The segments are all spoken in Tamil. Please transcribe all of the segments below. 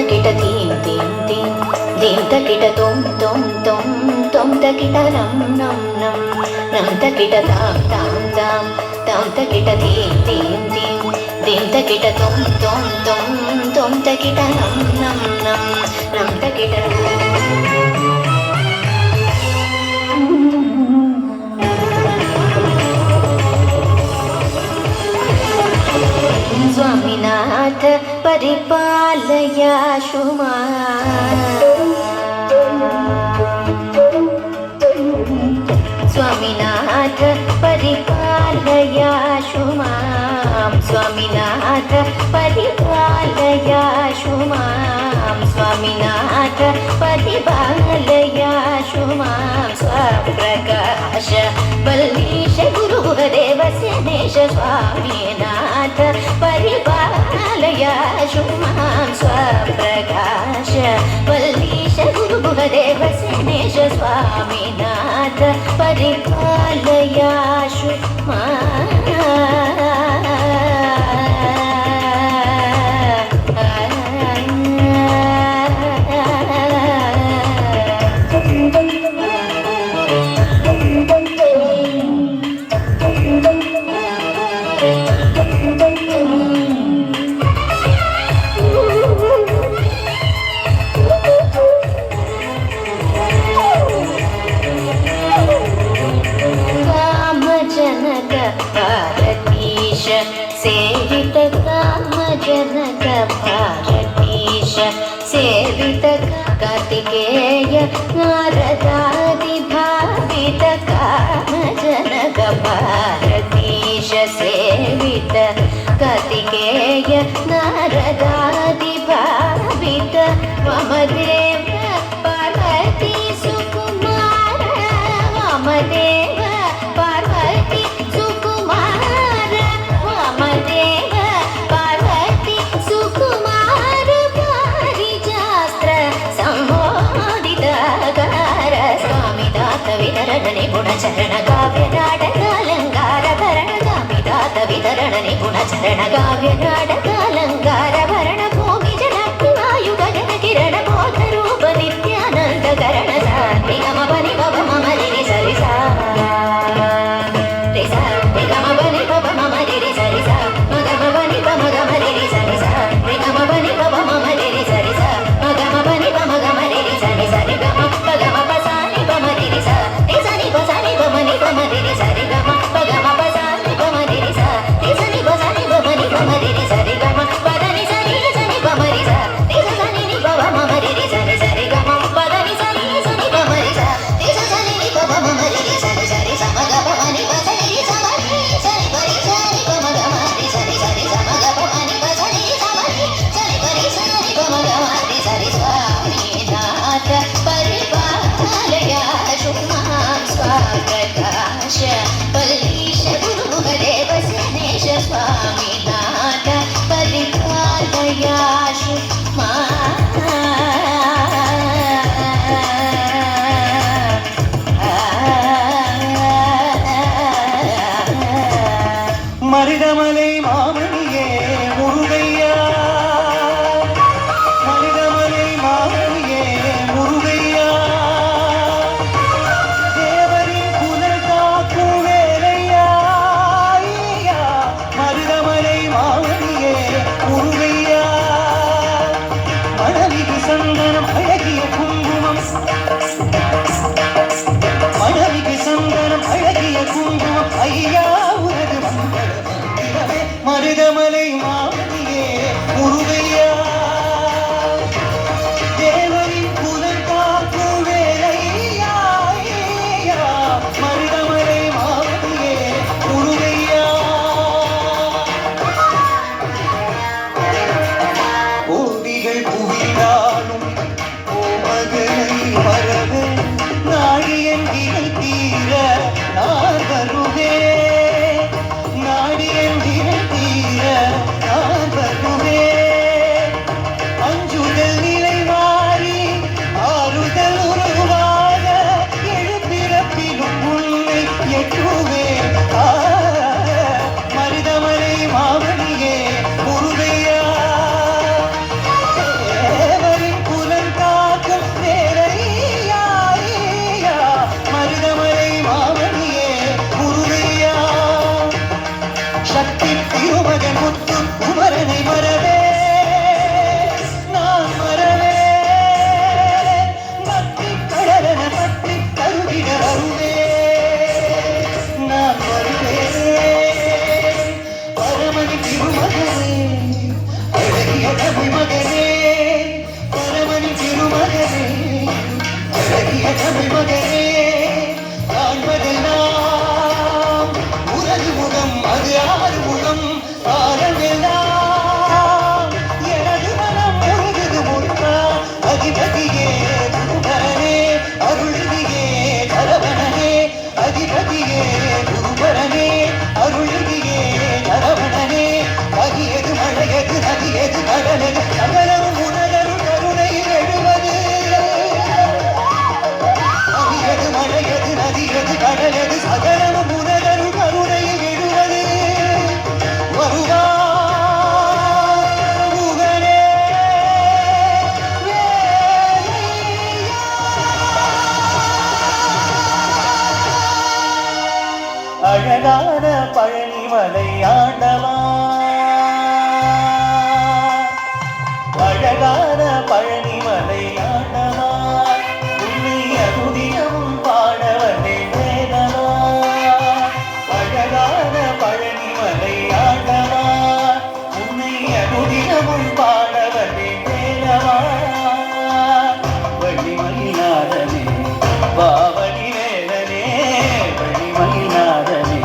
kita tim tim tim dim ta kita tom tom tom tom ta kita nam nam nam nam ta kita tam tam tam tam ta kita tim tim tim dim ta kita tom tom tom tom ta kita nam nam nam nam ta kita Swaminath परिपालयाशु मां स्वामीनाथ परिपालयाशु मां स्वामीनाथ परिपालयाशु मां स्वामीनाथ परिपालयाशु मां स्वप्रकाश बल्लीश गुरुदेव सेनेश स्वामीनाथ परिपालयाशु मां स्वप्रकाश बल्लीश गुरुदेव सेनेश स्वामीनाथ परिपालयाशु मां सेवित कामजनक भारतीश सेवित कार्तिकेय नारदादि भावित कामजनक भारतीश सेवित कार्तिकेय नारदादि भावित मम देव पार्वती सुकुमार मम देव पार्वती सुकुमार मम देव पार्वती सुकुमार पारिजास्त्र संबोधितकार स्वामी दात वितरण निपुण चरण काव्य नाटक अलंकार भरण स्वामी दात वितरण निपुण चरण काव्य नाटक अलंकार भरण भूमि जन वायु गगन किरण बोध रूप नित्यानंद करण सात्विक मम बनि भव मम रि सरि सा रे सा रे गम बनि भव मम रि सरि सा मगम बनि भव मगम रि सरि सा रे गम बनि भव मम रि सरि सा मगम बनि भव मगम रि सरि सा रे गम पगम पसानि भव रि सा रे सनि पसानि भव नि भव रि सा रे गम पगम पसानि भव रि सा रे सनि पसानि भव नि भव रि सा रे गम पदनि सनि सनि भव रि सा रे सनि नि भव मम रि सा रे सा रे गम पदनि सनि सनि भव रि सा रे सनि नि भव मम रि सा रे सा रे सा मग भव नि पसनि रि सा मनि सनि परि सनि भव मग रि सा रे सा रे सा मग भव नि पसनि रि सा मनि सनि परि सनि भव मग रि सा रे स्वामीनाथ परिपालयाशु मां स्वप्रकाश बल्लीश गुरुदेव सेनेश स्वामीनाथ परिपालयाशु மருதமலை மாமணியே முருகையா மருதமலை மாமணியே முருகையா தேவரின் புனல் காக்கும் வேலையா ஐயா மருதமலை மாமணியே முருகையா மணவிகு சந்தனம் அழகிய குங்குமம் மணவிகு சந்தனம் அழகிய குங்குமம் ஐயா உனது மங்களமே மருதமலை மாமணியே முருகையா தேவரின் புனல் காக்கும் வேலையா ஐயா மருதமலை மாமணியே முருகையா கோடிகள் குவிந்தாலும் கோமகளை வரவு நாடியன் இணை தீர நான் வருவே நாடியன் இணை தீர சக்தி திருமகன் முத்து குமரனை மறவே நான் மறவே பக்தி கடலென பற்றி கருவிட வருவே நான் வருவேன் பரமணி திருமகனே அழகிய தமிழ் மகனே பரமணி திருமகனே அழகிய தமிழ் மகனே காண்பதெல்லாம் உனது முகம் அது ஆறு முகம் காலமெல்லாம் எனது மனம் முழுகுது முற்றா அதிபதியே குருபரனே அருள்நிதியே தரவணனே அதிபதியே குருபரனே அருள்நிதியே தரவணனே கதியது மழையது நதியது கடலது சகலமும் உனதருள் கருணையில் எழுவது கதியது மழையது நதியது கடலது சகலமும் உனதருள் கருணையில் எழுவது வருவார் முகனே வேலையா. அழகான பழனிமலை ஆண்டவா அழகான பழனிமலை ஆண்டவா உன்னை அனுதினமும் பாடவனே வேதவா அழகான பழனிமலை ஆண்டவா உன்னை அனுதினமும் பாடவனே வேதவா வள்ளிமயிலாதனே பாவடி வேலனே வள்ளிமயிலாதனே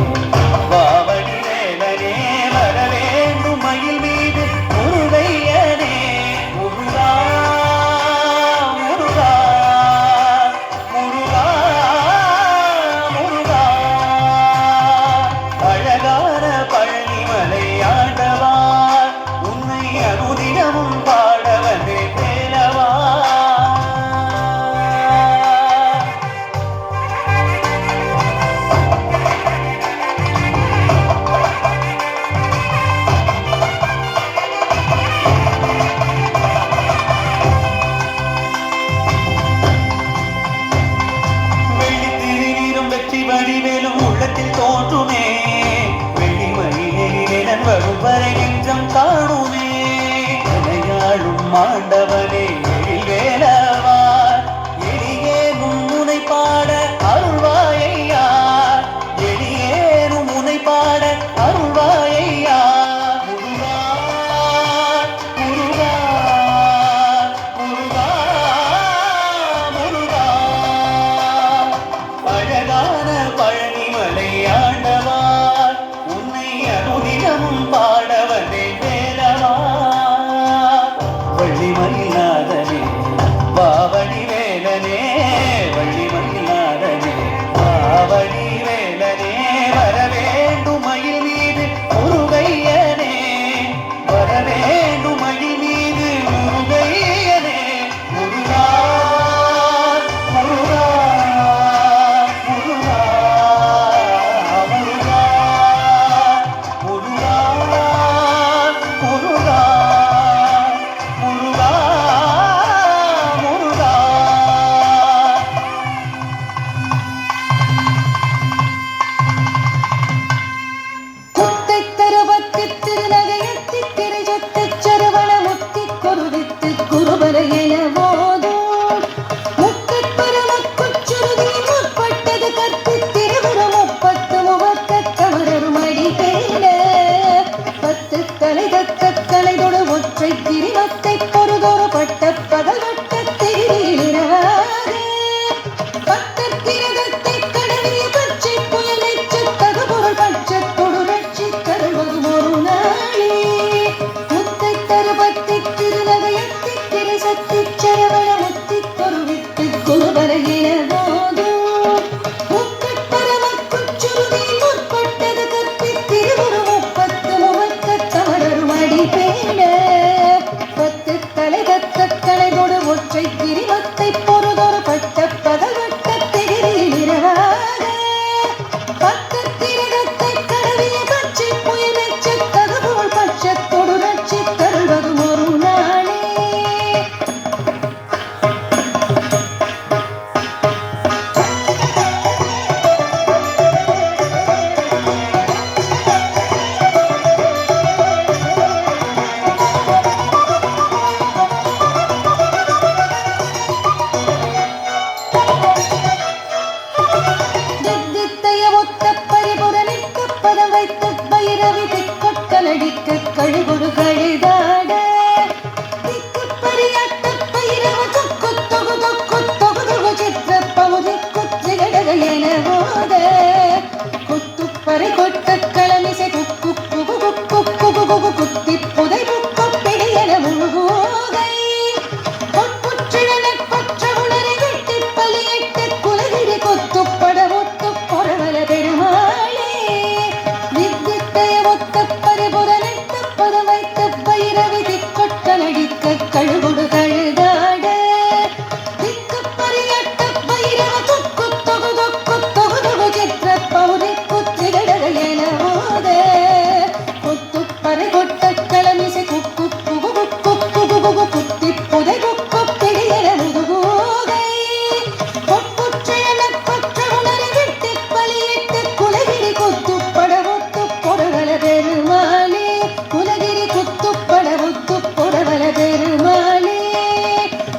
பாவடி வேலனே வர வேண்டும் மயில் மீது முருகையனே முருகா முருகா முருகா முருகா அழகான பழனிமலை ஆண்டவா உன்னை அனுதினமும் பாடவனே வேலவா வெள்ளித்திருநீரும் வெற்றி வடிவேலும் உள்ளத்தில் தோன்றுமே வெள்ளி மயிலேன் வரும் வரை நெஞ்சம் காணுமே விளையாடும் மாண்டவனே எழில்வேலவா எளியேனும் முனை பாட அருள்வாயையா எளியேனும் முனை பாட அருள்வாயையா முருகா முருகா முருகா முருகா அழகான பழனிமலை ஆண்டவா உன்னை அனுதினமும் பாடவனே வேலவா வள்ளிமயிலாதனே கழுகுடு கழுதாட பரியாட்ட பயிரவ தொக்கு தொகு தொக்கு தொகு தொகு சித்திர பௌதி குத்திகடக என போத குத்துப்பறை கொட்ட களமிசை குக்கு குகு குக்கு குகு குகு குத்தி புதை புக்கு பிடியன முழுகோகை பொற்புற்றிழன பற்ற உணரை வெட்டி பலியிட்டு குலகிரி கொத்துப்பட ஒத்து பொறவல பெருமாளே வித்தித்தைய ஒத்த பரிபுரனிட்ட பதம் வைத்த பைரவி திக்கொட்ட நடிக்க கழுகுடு கழுதாட திக்கு பரியாட்ட பைரவ தொக்கு தொகு தொக்கு தொகு தொகு சித்திர பௌரி குத்திகடக என போத குத்துப்பறை கொட்ட களமிசை குக்கு குகு குக்கு குகு குகு குத்தி புதை குக்கு பிடியன முதுகோகை பொற்புற்றிழன பற்ற உணரை வெட்டி பலியிட்டு குலகிரி குத்துப்பட ஒத்து பொறவல பெருமாளே குலகிரி குத்துப்பட ஒத்து பொறவல பெருமாளே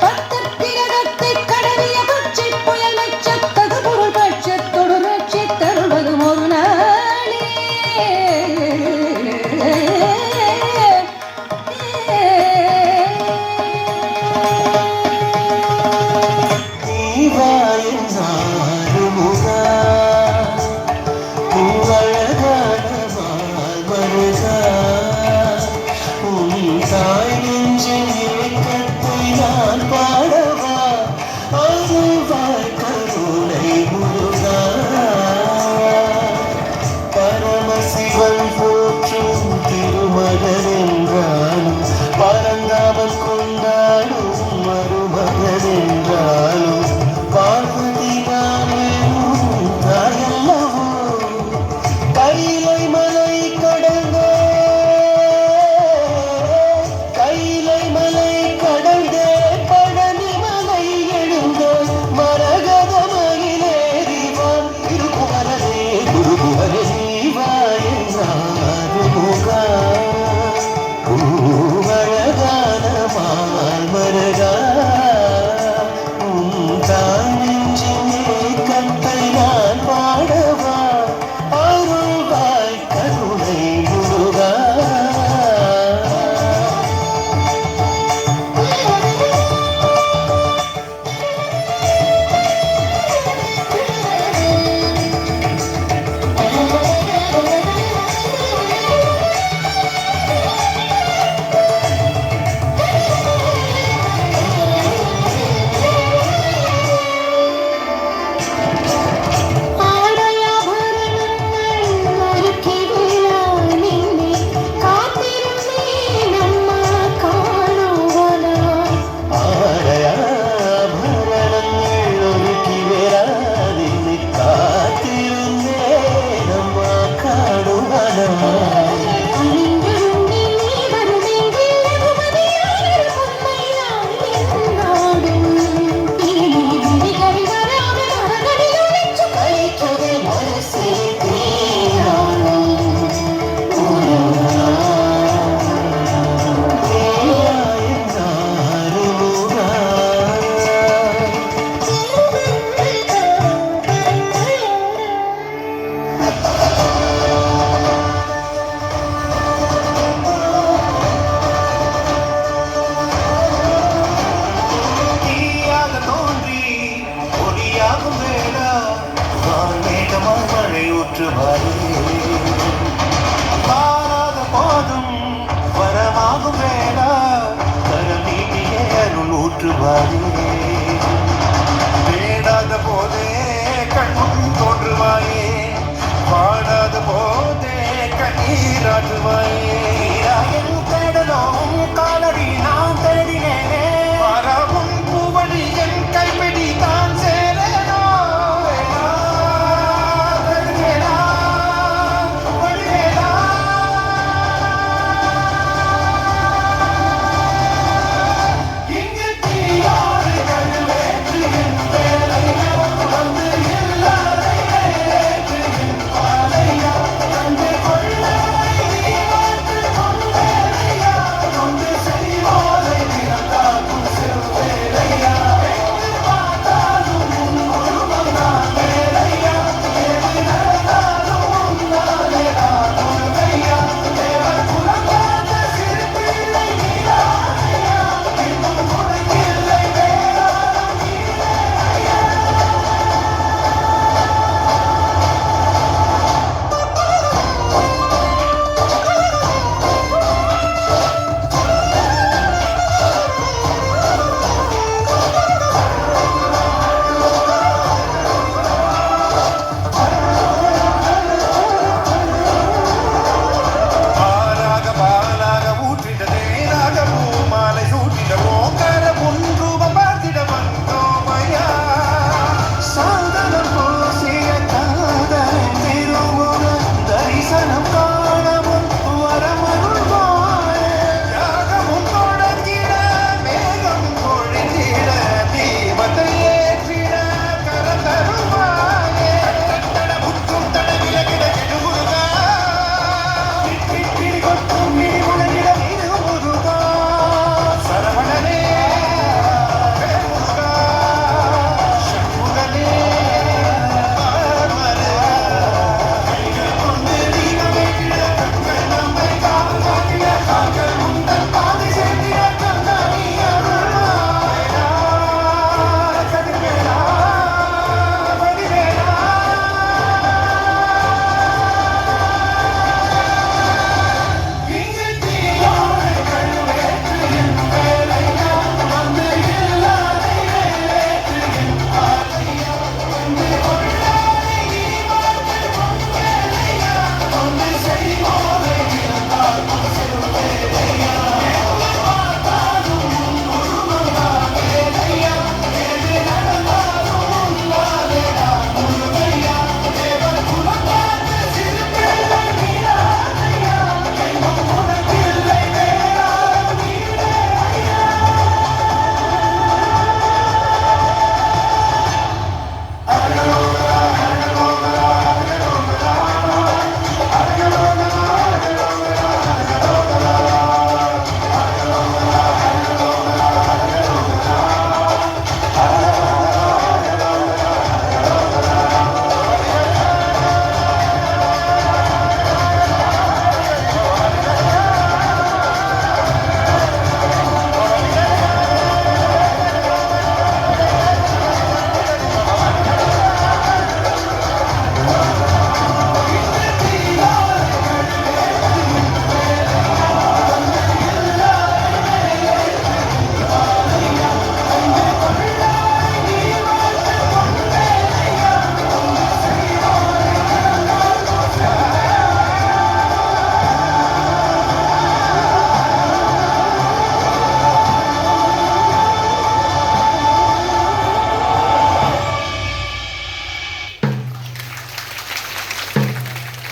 பத்தற்பிரதத்தை கடவிய பச்சை புயல் மெச்சத்தகு பொருள் பட்சத்தொடு ரட்சி தருவதும் ஒரு நாளே பரமசிவன் போற்றும் திருமகன் என்றாலும் பரந்தாமன் கொண்டாடும் மருமகன் என்றாலும் பார்வதி நானும் தாயல்லவோ கைலை மலை கடந்தே பழனி மலை எழுந்த மரகத மயிலேறிவான் திருக்குமரனே குருகுமரே மாறாத போதும் வரமாகும் வேளா கரம் நீட்டியே அருள் ஊற்றுவாரே தேடாத போதே கண்முன் தோன்றுவாயே பாடாத போதே கண்ணீராற்றுவாயே